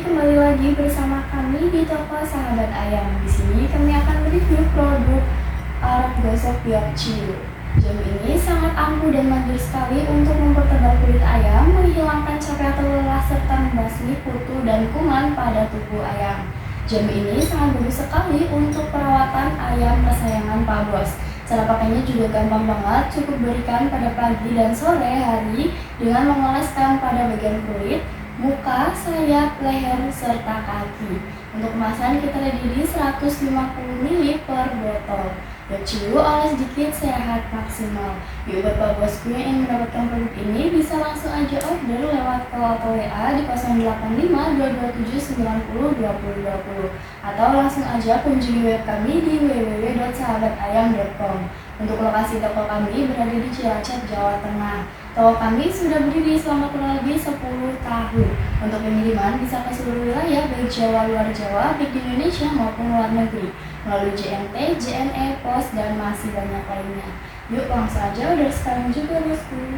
kembali lagi bersama kami di toko Sahabat Ayam. Di sini kami akan mereview produk arak gosok Yorkshire. Jamu ini sangat ampuh dan manjur sekali untuk mempertebal kulit ayam, menghilangkan capek atau lelah, serta membasmi kutu dan kuman pada tubuh ayam. Jamu ini sangat bagus sekali untuk perawatan ayam kesayangan Pak Bos. Cara pakainya juga gampang banget, cukup berikan pada pagi dan sore hari dengan mengoleskan pada bagian kulit, muka, sayap, leher, serta kaki. Untuk kemasan kita ready di 150 ml per botol. Yorkshire oles dikit, sehat maksimal. Yuk buat Pak Bosku yang ingin mendapatkan produk ini bisa langsung aja order lewat call atau WA di 085 227 90 20 20 atau langsung aja kunjungi web kami di www.sahabatayam.com. Untuk lokasi toko kami berada di Cilacap, Jawa Tengah. Toko kami sudah berdiri selama kurang lebih 10 tahun. Untuk pengiriman bisa ke seluruh wilayah, baik Jawa, luar Jawa, baik di Indonesia maupun luar negeri, melalui JNT, JNE, Pos, dan masih banyak lainnya. Yuk langsung aja order sekarang juga bosku.